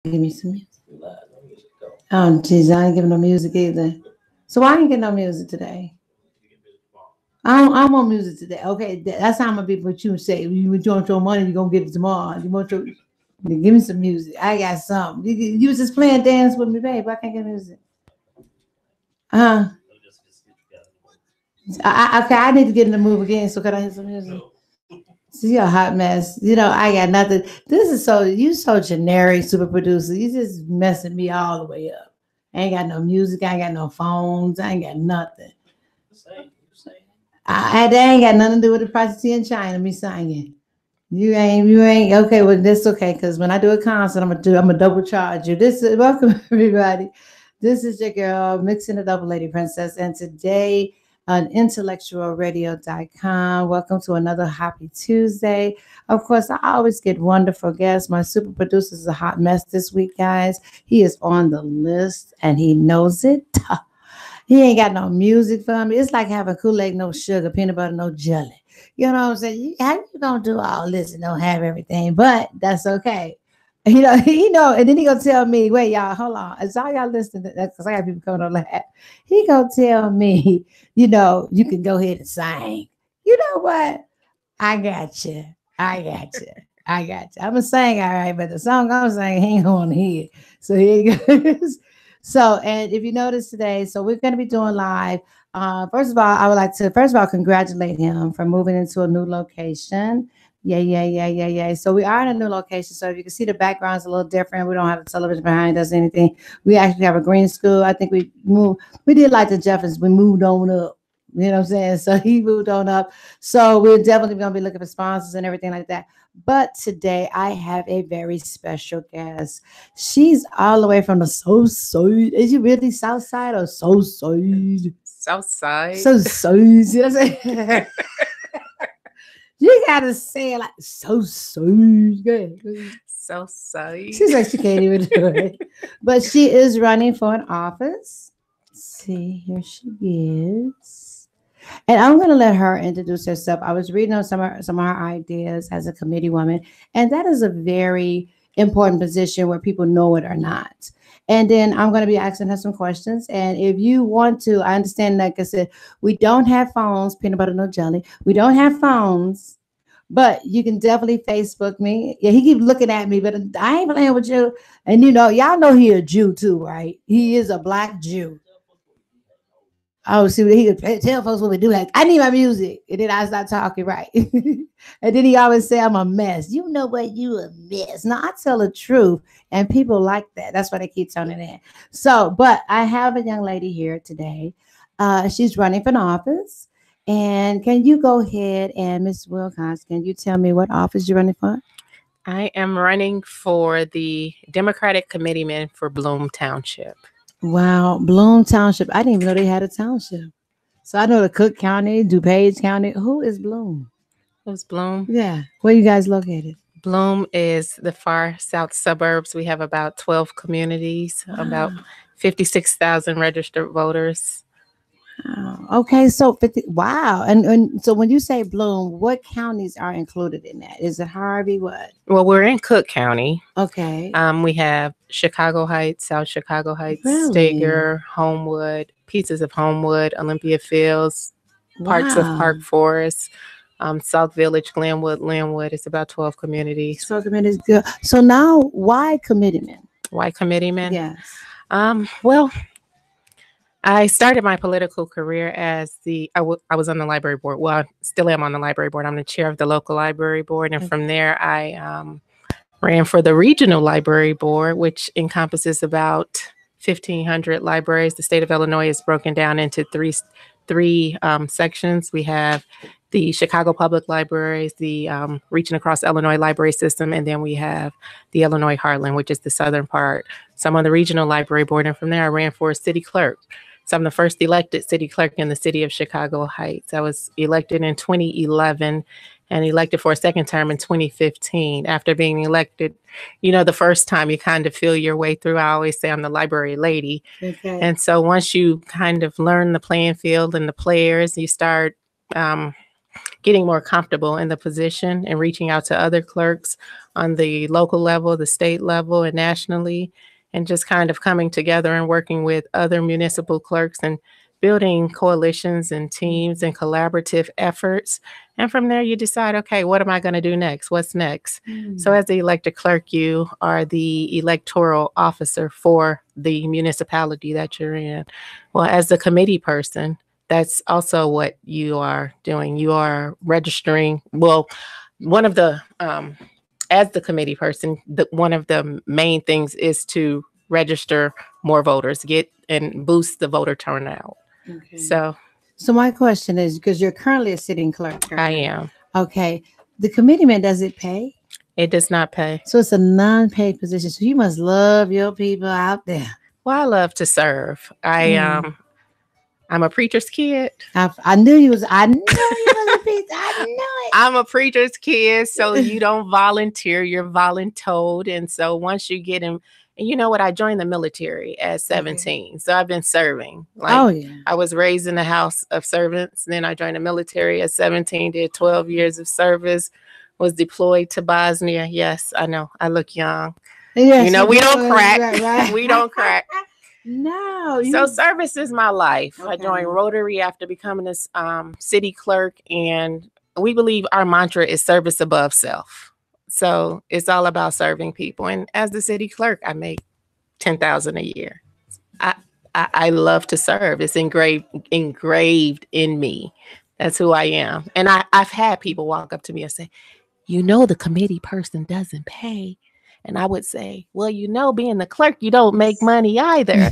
Give me some music. Oh, geez, I ain't giving no music either. So I ain't getting no music today. I don't want music today. Okay, that's how I'm gonna be. What you say? You want your money, you gonna get it tomorrow. You want your give me some music. I got something. You was just playing dance with me, babe. I can't get music. Uh, okay, I need to get in the move again. So could I hear some music? See, you're a hot mess. I got nothing. This is you so generic, super producer. You just messing me all the way up. I ain't got no music. I ain't got no phones. I ain't got nothing. That ain't got nothing to do with the prostitute in China. Me singing. You ain't okay. Well, that's okay. Cause when I do a concert, I'm gonna double charge you. Welcome everybody. This is your girl mixing the double lady princess, and today on IntellectualRadio.com. Welcome to another happy Tuesday. Of course, I always get wonderful guests. My super producer is a hot mess this week, guys. He is on the list and he knows it. He ain't got no music for me. It's like having Kool-Aid, no sugar, peanut butter, no jelly. You know what I'm saying? How you gonna do all this and don't have everything? But that's okay. And then he gonna tell me, wait, y'all, hold on. It's all y'all listening to that because I got people coming on that. He gonna tell me, you can go ahead and sing. You know what? I got you. I'm gonna sing all right, but the song I'm singing, he ain't gonna hear it. So here he goes. So, and if you notice today, so we're going to be doing live. First of all, I would like to, congratulate him for moving into a new location. Yeah. So we are in a new location. So if you can see the background's a little different. We don't have a television behind us, anything. We actually have a green school. I think we did like the Jeffersons. We moved on up. You know what I'm saying? So he moved on up. So we're definitely going to be looking for sponsors and everything like that. But today I have a very special guest. She's all the way from the south side. Is she really south side or south side? South side. South side. You know what I'm saying? You gotta say it like south side. Good. South side. She's like she can't even do it. But she is running for an office. Let's see, here she is. And I'm going to let her introduce herself. I was reading on some of her ideas as a committee woman, and that is a very important position where people know it or not. And then I'm going to be asking her some questions. And if you want to, I understand, like I said, we don't have phones, peanut butter, no jelly. We don't have phones, but you can definitely Facebook me. Yeah, he keeps looking at me, but I ain't playing with you. And y'all know he a Jew too, right? He is a black Jew. Oh, see, he could tell folks what we do. Like, I need my music. And then I start talking, right? And then he always say, I'm a mess. You know what? You a mess. No, I tell the truth. And people like that. That's why they keep tuning in. So, but I have a young lady here today. She's running for an office. And can you go ahead and Ms. Wilcox, can you tell me what office you're running for? I am running for the Democratic Committeeman for Bloom Township. Wow, Bloom Township. I didn't even know they had a township. So I know the Cook County, DuPage County. Who is Bloom? Who's Bloom? Yeah. Where you guys located? Bloom is the far south suburbs. We have about 12 communities, about 56,000 registered voters. Wow. Okay, so 50. Wow. And so when you say Bloom, what counties are included in that? Is it Harvey? What? Well, we're in Cook County. Okay. We have Chicago Heights, South Chicago Heights, Really? Steger, Homewood, pieces of Homewood, Olympia Fields, parts of Park Forest, South Village, Glenwood, Linwood. It's about 12 communities. 12 communities, good. So now, why committeeman? Why committeeman? Yes. Well, I started my political career as I was on the library board. Well, I still am on the library board. I'm the chair of the local library board. And from there, I ran for the regional library board, which encompasses about 1,500 libraries. The state of Illinois is broken down into three sections. We have the Chicago Public Libraries, the reaching across Illinois library system, and then we have the Illinois Heartland, which is the southern part. So I'm on the regional library board, and from there I ran for a city clerk. So I'm the first elected city clerk in the city of Chicago Heights. I was elected in 2011 and elected for a second term in 2015. After being elected, the first time you kind of feel your way through. I always say I'm the library lady. Okay. And so once you kind of learn the playing field and the players, you start getting more comfortable in the position and reaching out to other clerks on the local level, the state level, and nationally, and just kind of coming together and working with other municipal clerks and building coalitions and teams and collaborative efforts. And from there, you decide, okay, what am I going to do next? What's next? So as the elected clerk, you are the electoral officer for the municipality that you're in. Well, as the committee person, that's also what you are doing. You are registering. Well, one of the, as the committee person, one of the main things is to register more voters, get and boost the voter turnout. Okay. So my question is, because you're currently a sitting clerk. Correct? I am. Okay. The committeeman, does it pay? It does not pay. So it's a non-paid position. So you must love your people out there. Well, I love to serve. I'm a preacher's kid. I knew you was. I knew you was a preacher. I knew it. I'm a preacher's kid, so you don't volunteer. You're voluntold, and so once you get in. And you know what? I joined the military at 17. Okay. So I've been serving. I was raised in a house of servants. Then I joined the military at 17, did 12 years of service, was deployed to Bosnia. Yes, I know. I look young. Yes, you know, we don't crack. Right. We don't crack. No. So service is my life. Okay. I joined Rotary after becoming this city clerk. And we believe our mantra is service above self. So it's all about serving people. And as the city clerk, I make $10,000 a year. I love to serve. It's engraved in me. That's who I am. And I've had people walk up to me and say, you know, the committee person doesn't pay. And I would say, well, you know, being the clerk, you don't make money either.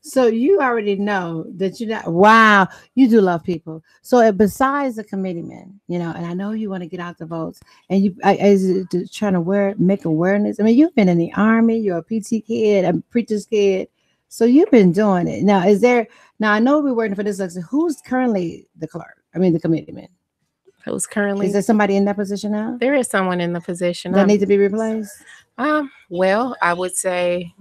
So you already know that you're not, wow, you do love people. So besides the committeeman, you know, and I know you want to get out the votes and you is trying to make awareness. I mean, you've been in the Army, you're a PT kid, a preacher's kid. So you've been doing it. Now, I know we're working for this election. Who's currently the committeeman? Who's currently? Is there somebody in that position now? There is someone in the position. That needs to be replaced? Well, I would say,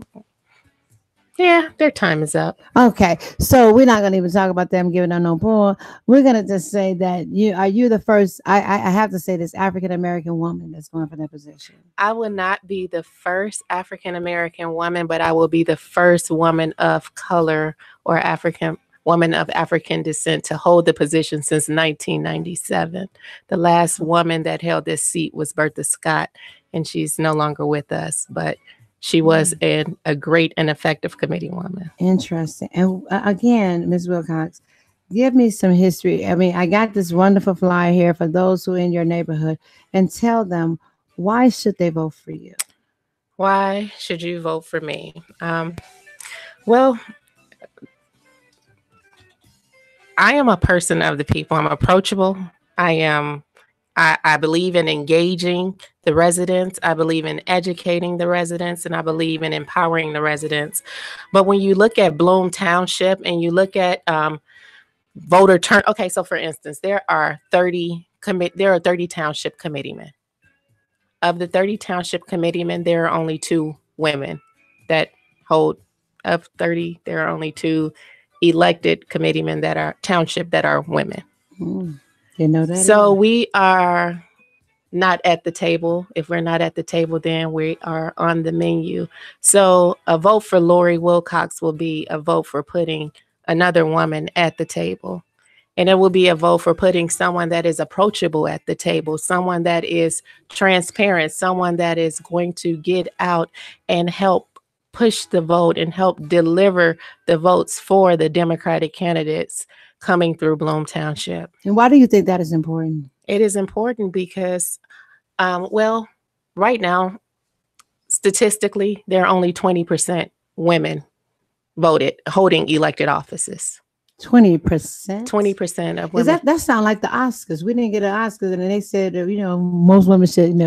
yeah, their time is up. Okay, so we're not going to even talk about them giving them no poll. We're going to just say that you the first, I have to say this, African-American woman that's going for that position. I will not be the first African-American woman, but I will be the first woman of color or woman of African descent to hold the position since 1997. The last woman that held this seat was Bertha Scott, and she's no longer with us, but she was a great and effective committee woman. Interesting. And again, Ms. Wilcox, give me some history. I mean, I got this wonderful flyer here for those who are in your neighborhood, and tell them, why should they vote for you? Why should you vote for me? Well, I am a person of the people. I'm approachable. I believe in engaging the residents. I believe in educating the residents, and I believe in empowering the residents. But when you look at Bloom Township and you look at voter turn, okay, so for instance, there are 30 township committeemen. Of the 30 township committeemen, there are only 2 women that hold. Of 30, there are only 2 elected committeemen that are township that are women. You know that. So we are not at the table. If we're not at the table, then we are on the menu. So a vote for Lori Wilcox will be a vote for putting another woman at the table. And it will be a vote for putting someone that is approachable at the table, someone that is transparent, someone that is going to get out and help push the vote and help deliver the votes for the Democratic candidates coming through Bloom Township. And why do you think that is important? It is important because, well, right now, statistically, there are only 20% women holding elected offices. 20%? 20% of women. That sound like the Oscars. We didn't get an Oscars, and then they said, most women should,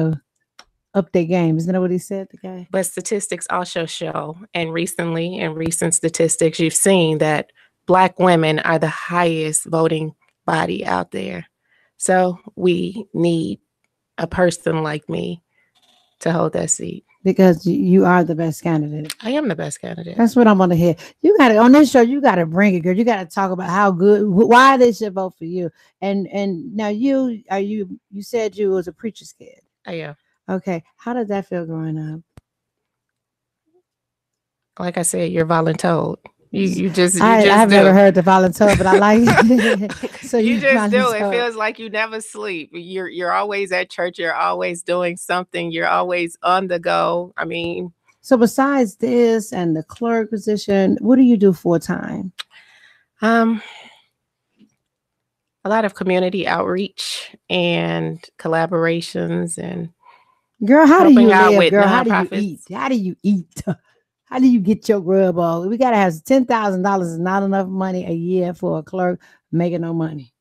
up their game. Isn't that what he said, the guy? But statistics also show, and recently, in recent statistics, you've seen that Black women are the highest voting body out there. So we need a person like me to hold that seat. Because you are the best candidate. I am the best candidate. That's what I want to hear. You got to on this show. You got to bring it, girl. You got to talk about how good, why they should vote for you. And now you said you was a preacher's kid. I am. Okay, how did that feel growing up? Like I said, you're voluntold. I've never heard the voluntold, but I like it. So you just do. It feels like you never sleep. You're always at church. You're always doing something. You're always on the go. I mean, so besides this and the clerk position, what do you do full time? A lot of community outreach and collaborations and girl, how do you live? Girl, how do you eat? How do you eat? How do you get your grub on? We gotta have $10,000 is not enough money a year for a clerk making no money.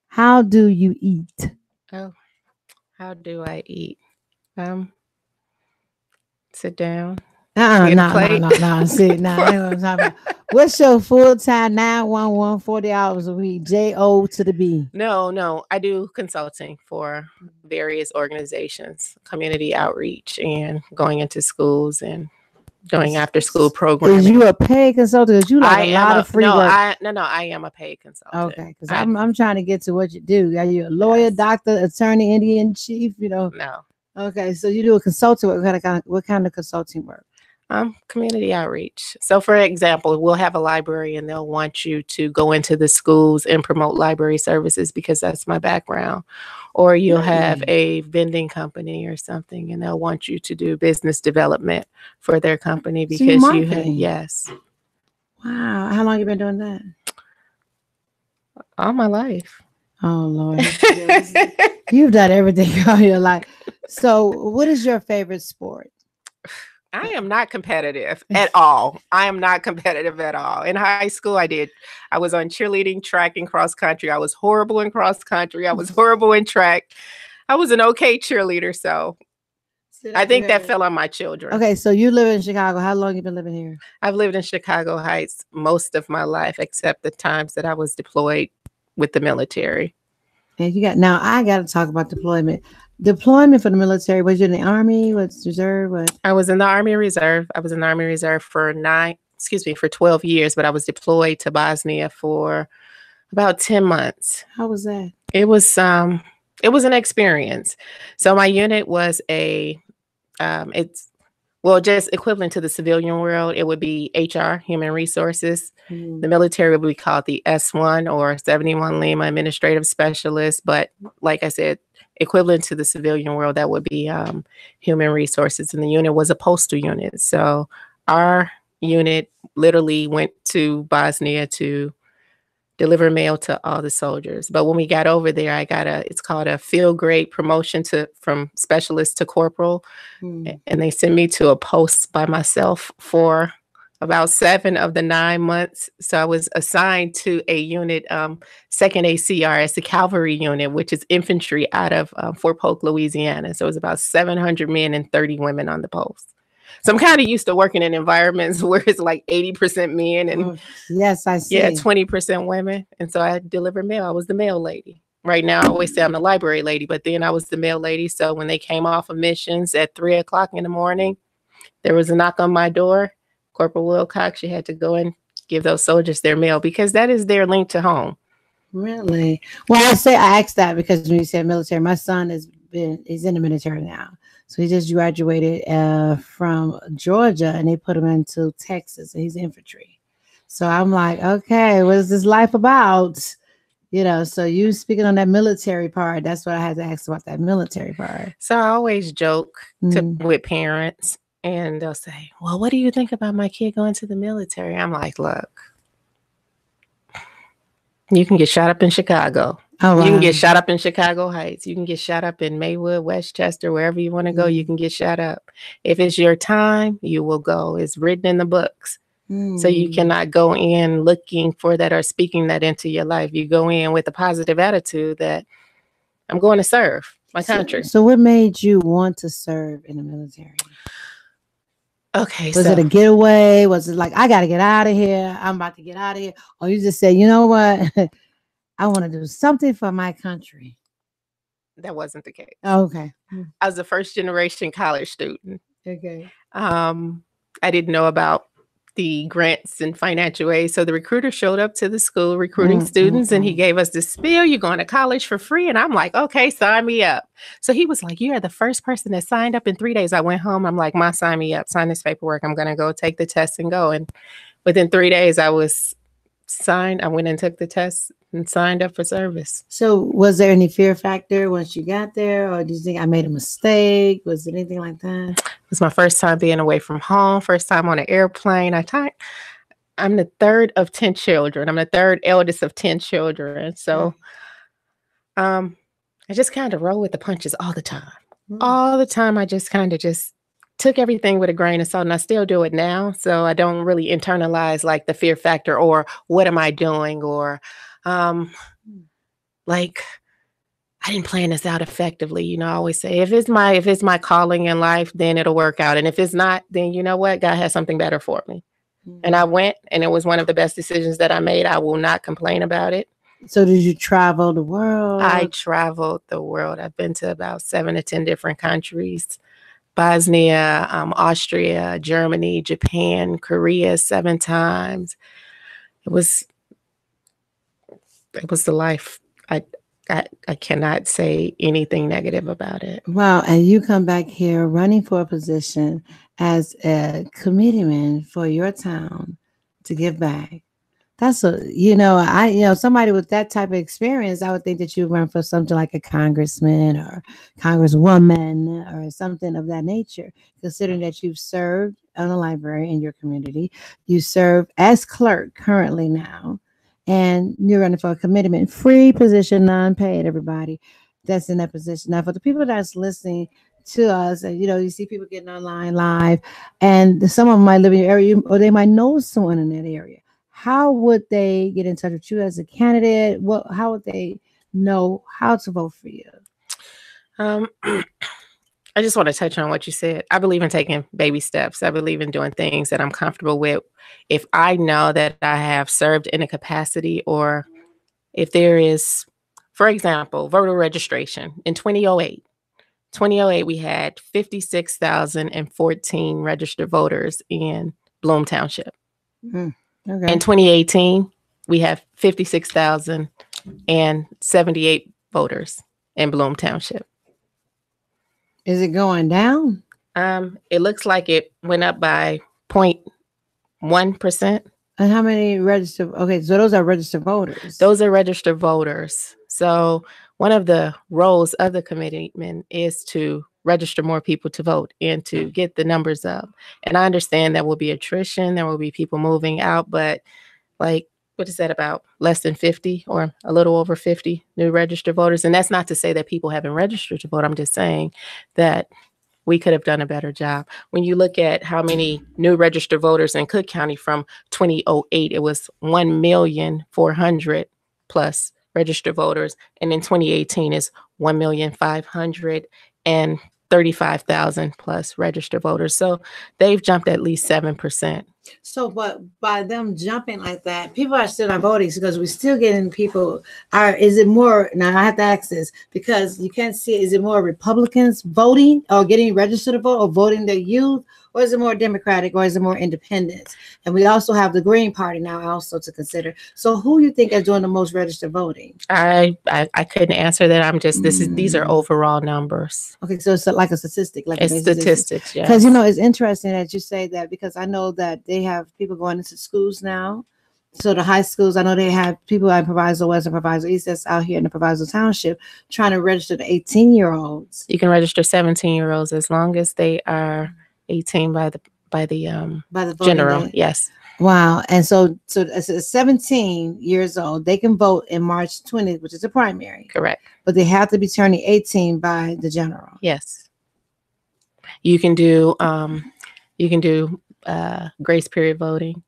How do you eat? Oh, how do I eat? Sit down. No. See, no, I ain't what I'm talking about. What's your full time 911 40 hours a week? JO to the B. No. I do consulting for various organizations, community outreach, and going into schools and doing after school programming. Is you a paid consultant? You like a lot of free work. I am a paid consultant. Okay, because I'm trying to get to what you do. Are you a lawyer, doctor, attorney, Indian chief? No. Okay, so you do a consulting work. What kind of consulting work? Community outreach. So, for example, we'll have a library and they'll want you to go into the schools and promote library services because that's my background. Or you'll have a vending company or something and they'll want you to do business development for their company because you have, yes. Wow. How long have you been doing that? All my life. Oh, Lord. You've done everything all your life. So what is your favorite sport? I am not competitive at all. I am not competitive at all. In high school, I was on cheerleading, track, and cross country. I was horrible in cross country. I was horrible in track. I was an okay cheerleader. So I think that fell on my children. Okay. So you live in Chicago. How long have you been living here? I've lived in Chicago Heights most of my life, except the times that I was deployed with the military. And now I got to talk about deployment. Deployment for the military. Was you in the Army? What's reserve? What? I was in the Army Reserve. I was in the Army Reserve for 12 years, but I was deployed to Bosnia for about 10 months. How was that? It was an experience. So my unit was just equivalent to the civilian world. It would be HR, human resources. The military would be called the S1 or 71 Lima administrative specialist. But like I said, equivalent to the civilian world, that would be human resources. And the unit was a postal unit. So our unit literally went to Bosnia to deliver mail to all the soldiers. But when we got over there, it's called a field grade promotion from specialist to corporal. And they sent me to a post by myself for about 7 of the 9 months. So I was assigned to a unit, 2nd ACR, as the cavalry unit, which is infantry out of Fort Polk, Louisiana. So it was about 700 men and 30 women on the post. So I'm kind of used to working in environments where it's like 80% men and yes, I see. 20% women. And so I delivered mail. I was the mail lady. Right now, I always say I'm the library lady, but then I was the mail lady. So when they came off of missions at 3:00 in the morning, there was a knock on my door. Corporal Wilcox, you had to go and give those soldiers their mail because that is their link to home. Really? Well, I asked that because when you said military, my son he's in the military now. So he just graduated from Georgia and they put him into Texas and he's infantry. So I'm like, okay, what is this life about? So you speaking on that military part, that's what I had to ask about, that military part. So I always joke with parents and they'll say, well, what do you think about my kid going to the military? I'm like, look, you can get shot up in Chicago. Oh, wow. You can get shot up in Chicago Heights. You can get shot up in Maywood, Westchester, wherever you want to go, you can get shot up. If it's your time, you will go. It's written in the books. So you cannot go in looking for that or speaking that into your life. You go in with a positive attitude that I'm going to serve my country. So what made you want to serve in the military? Okay. Was it a getaway? Was it like, I got to get out of here. I'm about to get out of here. Or you just say, you know what? I want to do something for my country. That wasn't the case. Okay. I was a first generation college student. Okay. I didn't know about the grants and financial aid. So the recruiter showed up to the school recruiting students and he gave us this spiel. You're going to college for free. And I'm like, okay, sign me up. So he was like, you are the first person that signed up in 3 days. I went home. I'm like, Ma, sign me up, sign this paperwork. I'm going to go take the test and go. And within 3 days, I was signed. I went and took the test and signed up for service. So was there any fear factor once you got there? Or do you think I made a mistake? Was it anything like that? It was my first time being away from home, first time on an airplane. I'm the third of 10 children. I'm the third eldest of 10 children. So I just kind of roll with the punches all the time. All the time, I just kind of just took everything with a grain of salt, and I still do it now. So I don't really internalize like the fear factor or what am I doing or like I didn't plan this out effectively. You know, I always say if it's my calling in life, then it'll work out. And if it's not, then you know what? God has something better for me. And I went, and it was one of the best decisions that I made. I will not complain about it. So did you travel the world? I traveled the world. I've been to about 7 to 10 different countries. Bosnia, Austria, Germany, Japan, Korea 7 times. It was the life. I cannot say anything negative about it. Wow. And you come back here running for a position as a committeeman for your town to give back. That's somebody with that type of experience, I would think that you run for something like a congressman or congresswoman or something of that nature, considering that you've served on a library in your community. You serve as clerk currently now, and you're running for a commitment, free position, non-paid, everybody that's in that position. Now, for the people that's listening to us, and you see people getting online live, and some of them might live in your area, or they might know someone in that area. How would they get in touch with you as a candidate? How would they know how to vote for you? I just want to touch on what you said. I believe in taking baby steps. I believe in doing things that I'm comfortable with. If I know that I have served in a capacity, or if there is, for example, voter registration in 2008. 2008, we had 56,014 registered voters in Bloom Township. Okay. In 2018, we have 56,078 voters in Bloom Township. Is it going down? It looks like it went up by 0.1%. And how many registered? Okay, so those are registered voters. Those are registered voters. So one of the roles of the committeeman is to register more people to vote and to get the numbers up. And I understand there will be attrition, there will be people moving out, but like, what is that, about less than 50 or a little over 50 new registered voters? And that's not to say that people haven't registered to vote. I'm just saying that we could have done a better job. When you look at how many new registered voters in Cook County from 2008, it was 1,400,000 plus registered voters. And in 2018 is 1,535,000 plus registered voters. So they've jumped at least 7%. So, but by them jumping like that, people are still not voting because we're still getting people. Is it more? Now I have to ask this because you can't see it. Is it more Republicans voting or getting registered to vote or voting their youth? Or is it more Democratic, or is it more independent? And we also have the Green Party now also to consider. So who you think are doing the most registered voting? I couldn't answer that. I'm just, these are overall numbers. Okay, so it's like a statistic. Like it's statistics, yeah. Because, it's interesting that you say that, because I know that they have people going into schools now. So the high schools, I know they have people at Proviso West and Proviso East that's out here in the Proviso Township trying to register the 18-year-olds. You can register 17-year-olds as long as they are 18 by the general day. Yes. Wow. And so it's 17 years old. They can vote in March 20th, which is the primary. Correct. But they have to be turning 18 by the general. Yes. You can do grace period voting.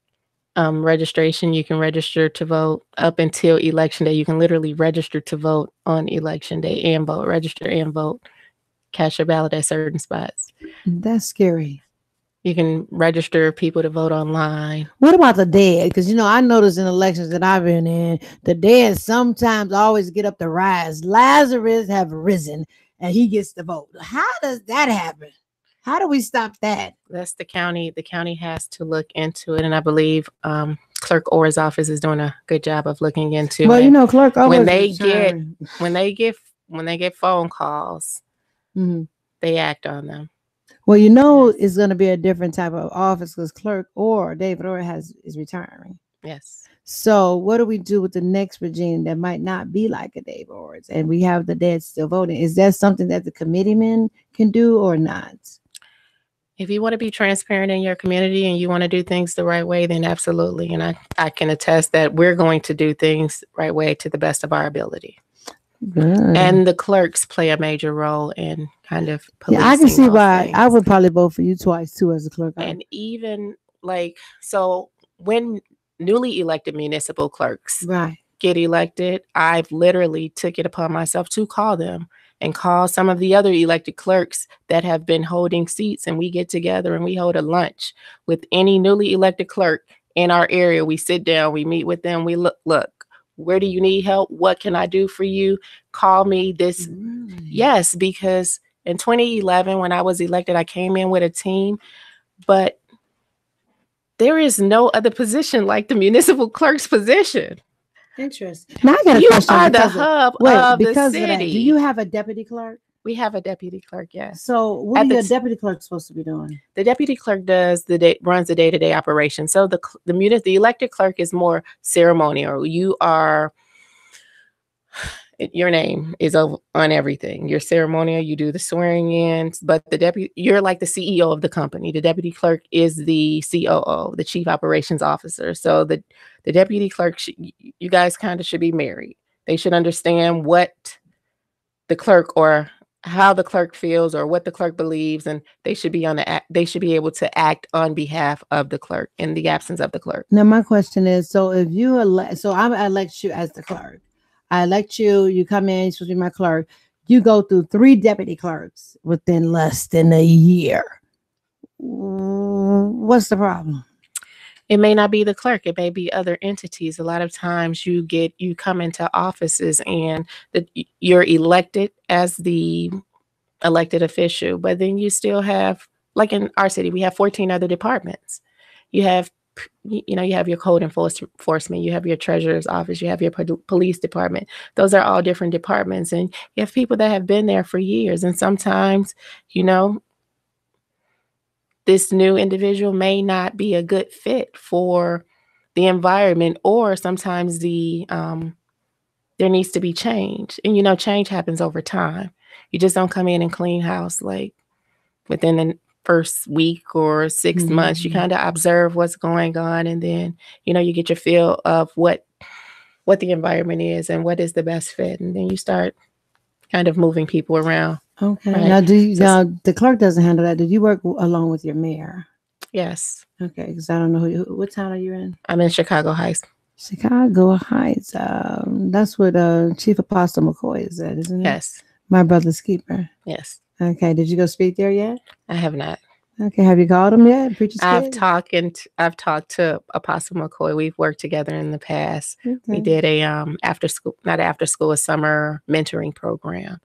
Registration, you can register to vote up until election day. You can literally register to vote on election day and vote, register and vote, cast your ballot at certain spots. That's scary. You can register people to vote online. What about the dead? Because, I noticed in elections that I've been in, the dead sometimes always get up to rise. Lazarus have risen and he gets the vote. How does that happen? How do we stop that? That's the county. The county has to look into it, and I believe Clerk Orr's office is doing a good job of looking into Well, it. you know, Clerk always when they get phone calls, they act on them. Well, you know, it's going to be a different type of office because Clerk Orr, David Orr, is retiring. Yes. So what do we do with the next regime that might not be like a David Orr's, and we have the dead still voting? Is that something that the committeemen can do or not? If you want to be transparent in your community and you want to do things the right way, then absolutely. And I can attest that we're going to do things the right way to the best of our ability. Good. And the clerks play a major role in kind of policing. Yeah, I can see why. Things. I would probably vote for you twice too as a clerk. And even so when newly elected municipal clerks get elected, I've literally took it upon myself to call them and call some of the other elected clerks that have been holding seats, and we get together and we hold a lunch with any newly elected clerk in our area. We sit down, we meet with them, we look, where do you need help? What can I do for you? Call me this. Really? Yes, because in 2011, when I was elected, I came in with a team, but there is no other position like the municipal clerk's position. Interesting. Now I got a question. You are the hub of the city. Of that, do you have a deputy clerk? We have a deputy clerk, yes. So what are your deputy clerks supposed to be doing? The deputy clerk runs the day-to-day operation. So the elected clerk is more ceremonial. Your name is on everything. You're ceremonial. You do the swearing in, but you're like the CEO of the company. The deputy clerk is the COO, the chief operations officer. So the deputy clerk, you guys kind of should be married. They should understand what the clerk or how the clerk feels or what the clerk believes, and they should be able to act on behalf of the clerk in the absence of the clerk. Now my question is, so if you I elect you as the clerk. I elect you, you come in, you're supposed to be my clerk. You go through 3 deputy clerks within less than a year. What's the problem? It may not be the clerk. It may be other entities. A lot of times you come into offices and you're elected as the elected official, but then you still have, like in our city, we have 14 other departments. You have your code enforcement, you have your treasurer's office, you have your police department. Those are all different departments. And you have people that have been there for years. And sometimes, this new individual may not be a good fit for the environment, or sometimes there needs to be change. And, change happens over time. You just don't come in and clean house like within the first week or 6 months. You kind of observe what's going on, and then you get your feel of what the environment is and what is the best fit, and then you start kind of moving people around. Okay. Right? Now the clerk doesn't handle that. Did you work along with your mayor? Yes. Okay, because I don't know what town are you in? I'm in Chicago Heights. Chicago Heights. That's what Chief Apostle McCoy is at, isn't it? Yes. My brother's keeper. Yes. Okay. Did you go speak there yet? I have not. Okay. Have you called him yet? I've talked to Apostle McCoy. We've worked together in the past. Okay. We did a a summer mentoring program,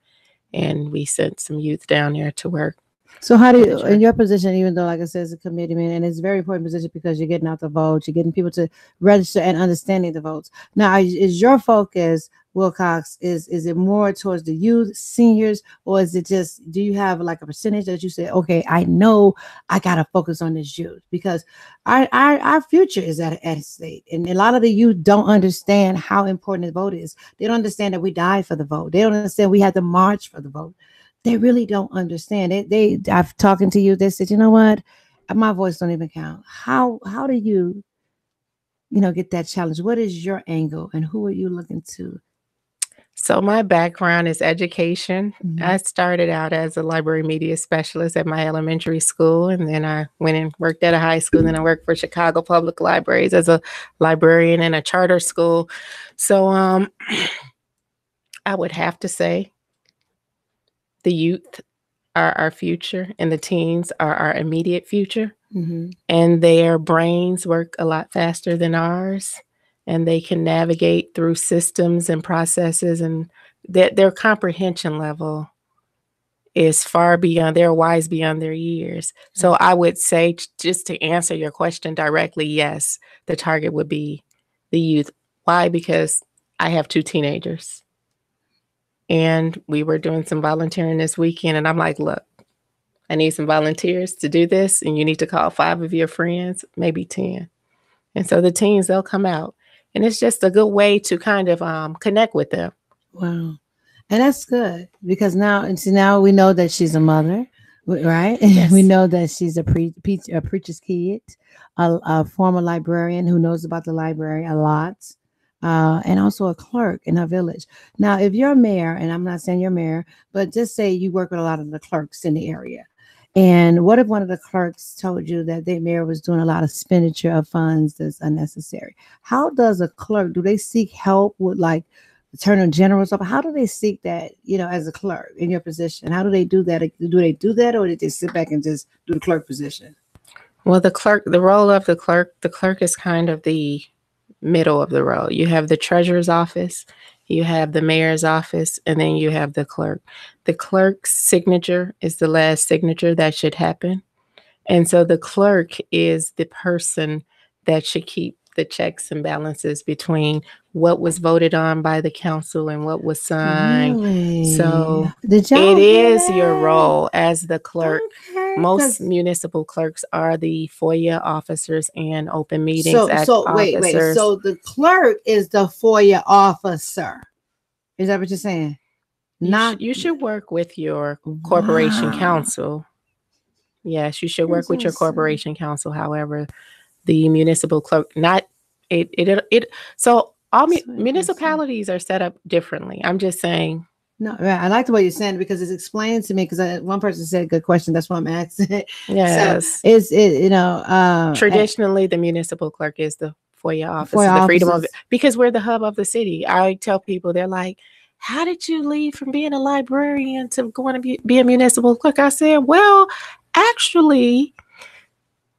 and we sent some youth down there to work. So how do you, in your position, even though, like I said, it's a committeeman, and it's a very important position because you're getting out the votes, you're getting people to register and understanding the votes. Now, is your focus, Wilcox, is it more towards the youth, seniors, or is it just, do you have like a percentage that you say, okay, I know I got to focus on this youth because our future is at stake. And a lot of the youth don't understand how important the vote is. They don't understand that we died for the vote. They don't understand we had to march for the vote. They really don't understand it. I've talking to you. They said, you know what? My voice don't even count. How do you get that challenge? What is your angle and who are you looking to? So my background is education. I started out as a library media specialist at my elementary school, and then I went and worked at a high school. Then I worked for Chicago Public Libraries as a librarian in a charter school. So I would have to say the youth are our future, and the teens are our immediate future. And their brains work a lot faster than ours, and they can navigate through systems and processes, and their comprehension level is far beyond, they're wise beyond their years. So I would say, just to answer your question directly, yes, the target would be the youth. Why? Because I have 2 teenagers. And we were doing some volunteering this weekend, and I'm like, look, I need some volunteers to do this, and you need to call 5 of your friends, maybe 10. And so the teens, they'll come out. And it's just a good way to kind of connect with them. Wow. And that's good because now we know that she's a mother, right? Yes. We know that she's a preacher's kid, a former librarian who knows about the library a lot, and also a clerk in her village. Now, if you're a mayor, and I'm not saying you're a mayor, but just say you work with a lot of the clerks in the area. And what if one of the clerks told you that their mayor was doing a lot of expenditure of funds that's unnecessary? How does a clerk, do they seek help with like Attorney General stuff? How do they seek that, as a clerk in your position? How do they do that? Do they do that, or do they sit back and just do the clerk position? Well, the role of the clerk is kind of the middle of the road. You have the treasurer's office, you have the mayor's office, and then you have the clerk. The clerk's signature is the last signature that should happen. And so the clerk is the person that should keep the checks and balances between what was voted on by the council and what was signed. Really? So Did y'all it hear is your that? role as the clerk. Okay, Most 'cause- municipal clerks are the FOIA officers and open meetings act so wait. officers. So the clerk is the FOIA officer. Is that what you're saying? You should work with your corporation Wow. counsel. Yes, you should work with your Interesting. corporation counsel. However, the municipal clerk, so all So interesting. municipalities are set up differently. I'm just saying. No, right. I like the way you're saying it because it's explained to me. Because one person said, "Good question." That's why I'm asking. Yes. So is it traditionally the municipal clerk is the FOIA officer, FOIA the freedom of officers. because we're the hub of the city. I tell people, they're like, "How did you leave from being a librarian to going to be a municipal clerk?" I said, "Well, actually,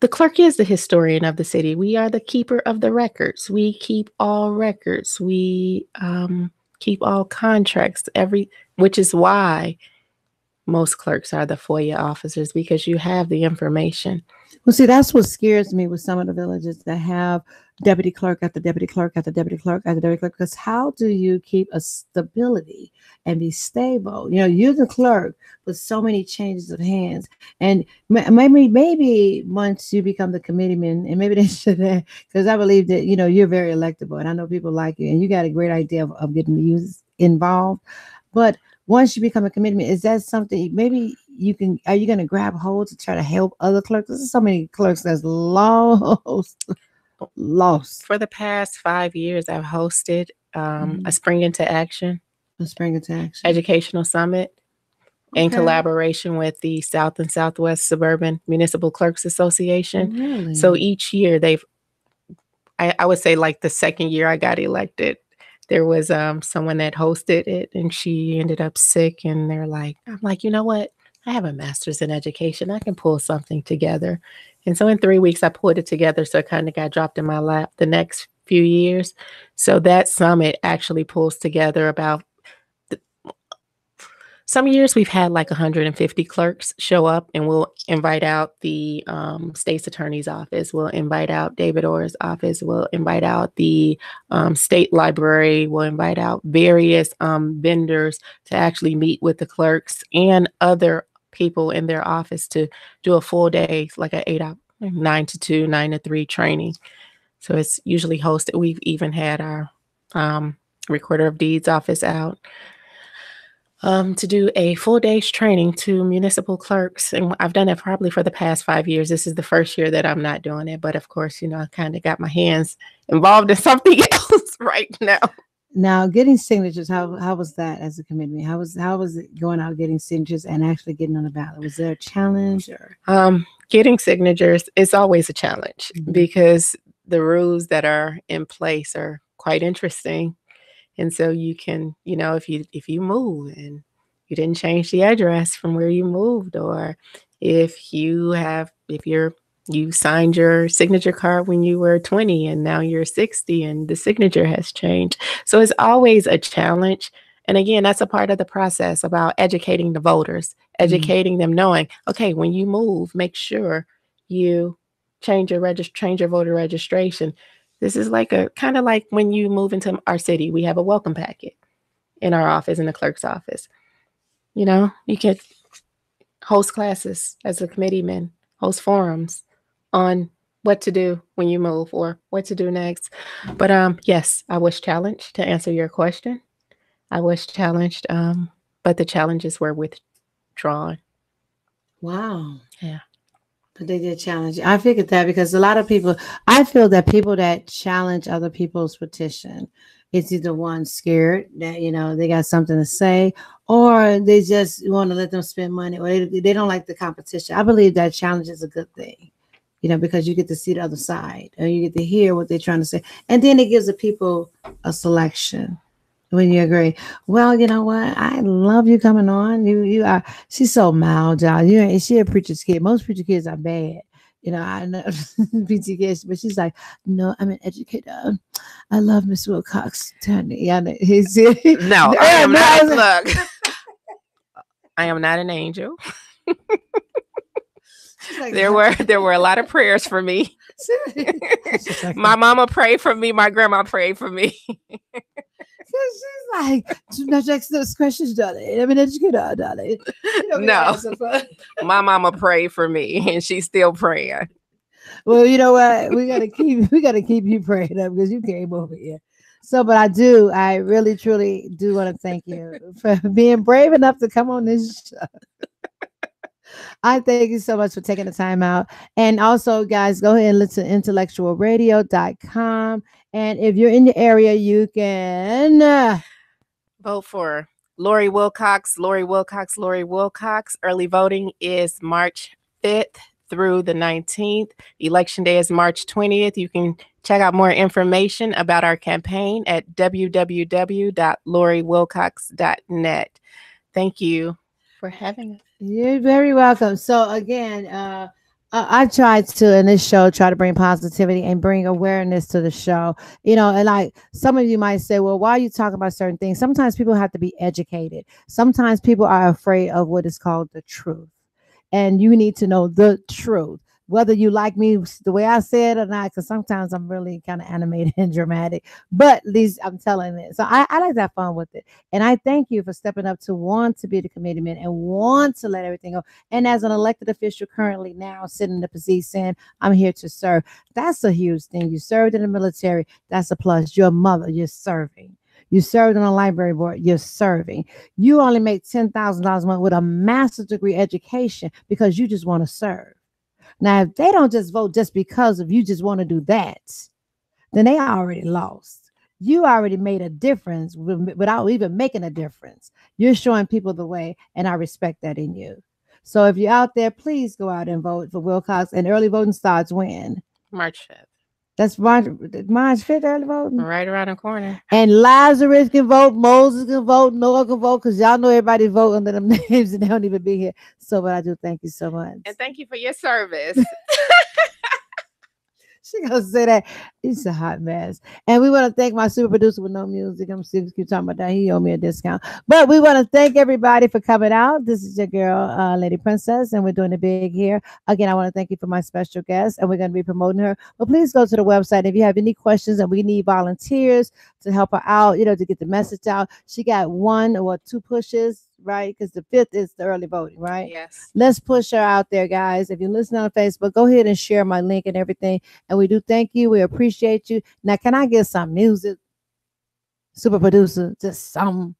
the clerk is the historian of the city. We are the keeper of the records. We keep all records. We keep all contracts, which is why most clerks are the FOIA officers, because you have the information." Well, see, that's what scares me with some of the villages that have deputy clerk after deputy clerk after deputy clerk after deputy clerk. Because how do you keep a stability and be stable? You're the clerk with so many changes of hands. And maybe once you become the committeeman, and maybe they should, because I believe that, you're very electable. And I know people like you, and you got a great idea of getting the youth involved. But once you become a committeeman, is that something maybe are you going to grab hold to try to help other clerks? There's so many clerks that's lost. For the past 5 years, I've hosted a Spring into Action, educational summit in collaboration with the South and Southwest Suburban Municipal Clerks Association. Really? So each year I would say like the second year I got elected, there was someone that hosted it and she ended up sick, and I'm like, you know what? I have a master's in education. I can pull something together. And so in 3 weeks, I pulled it together. So it kind of got dropped in my lap the next few years. So that summit actually pulls together about some years we've had like 150 clerks show up, and we'll invite out the state's attorney's office. We'll invite out David Orr's office. We'll invite out the state library. We'll invite out various vendors to actually meet with the clerks and other people in their office to do a full day, like an 8 hour, 9 to 2, 9 to 3 training. So it's usually hosted. We've even had our recorder of deeds office out to do a full day's training to municipal clerks. And I've done it probably for the past 5 years. This is the first year that I'm not doing it. But of course, I kind of got my hands involved in something else right now. Now, getting signatures, how was that as a committee? How was it going out getting signatures and actually getting on the ballot? Was there a challenge or? Getting signatures is always a challenge because the rules that are in place are quite interesting. And so you can, if you move and you didn't change the address from where you moved, or if you signed your signature card when you were 20 and now you're 60 and the signature has changed. So it's always a challenge. And again, that's a part of the process about educating the voters, educating them, knowing, okay, when you move, make sure you change your voter registration. This is like a kind of like when you move into our city, we have a welcome packet in our office, in the clerk's office. You know, you can host classes as a committeeman, host forums on what to do when you move or what to do next. But yes, I was challenged to answer your question. I was challenged, but the challenges were withdrawn. Wow. Yeah. But they did challenge you. I figured that because a lot of people, I feel that people that challenge other people's petition, it's either one scared that, you know, they got something to say, or they just want to let them spend money, or they don't like the competition. I believe that challenge is a good thing, you know, because you get to see the other side and you get to hear what they're trying to say. And then it gives the people a selection. When you agree, well, you know what? I love you coming on. You are. She's so mild, y'all. You ain't. She a preacher's kid. Most preacher kids are bad. You know, I know preacher kids, but she's like, no, I'm an educator. I love Miss Wilcox. Yeah, no, I am not. Look, I am not an angel. Like, there were a lot of prayers for me. Like, my mama prayed for me. My grandma prayed for me. She's like, no questions, darling. I'm an educator, darling. No, my mama prayed for me, and she's still praying. Well, you know what? We gotta keep you praying up because you came over here. So, but I really, truly do want to thank you for being brave enough to come on this show. I thank you so much for taking the time out. And also, guys, go ahead and listen to IntellectualRadio.com. And if you're in the area, you can vote for Lori Wilcox. Lori Wilcox. Early voting is March 5th through the 19th. Election day is March 20th. You can check out more information about our campaign at www.loriwilcox.net. Thank you for having us. You're very welcome. So again, I tried to in this show try to bring positivity and bring awareness to the show. You know, and like some of you might say, well, why are you talking about certain things? Sometimes people have to be educated. Sometimes people are afraid of what is called the truth. And you need to know the truth, whether you like me the way I said or not, because sometimes I'm really kind of animated and dramatic, but at least I'm telling it. So I like to have fun with it. And I thank you for stepping up to want to be the committeeman and want to let everything go. And as an elected official currently now sitting in the position saying, I'm here to serve. That's a huge thing. You served in the military. That's a plus. You're a mother. You're serving. You served on a library board. You're serving. You only make $10,000 a month with a master's degree education because you just want to serve. Now, if they don't just vote just because of you just want to do that, then they already lost. You already made a difference without even making a difference. You're showing people the way, and I respect that in you. So if you're out there, please go out and vote for Wilcox. And early voting starts when? March 5th. That's March 5th, early voting? Right around the corner. And Lazarus can vote, Moses can vote, Noah can vote, because y'all know everybody vote under them names and they don't even be here. So, but I do thank you so much. And thank you for your service. She gonna say that. It's a hot mess. And we want to thank my super producer with no music. I'm serious, keep talking about that. He owe me a discount. But we want to thank everybody for coming out. This is your girl, Lady Princess, and we're doing it big here. Again, I want to thank you for my special guest, and we're going to be promoting her. But please go to the website if you have any questions, and we need volunteers to help her out, you know, to get the message out. She got 1 or 2 pushes, right? Because the 5th is the early voting, right? Yes. Let's push her out there, guys. If you're listening on Facebook, go ahead and share my link and everything. And we do thank you. We appreciate you. Now, can I get some music? Super producer, just some.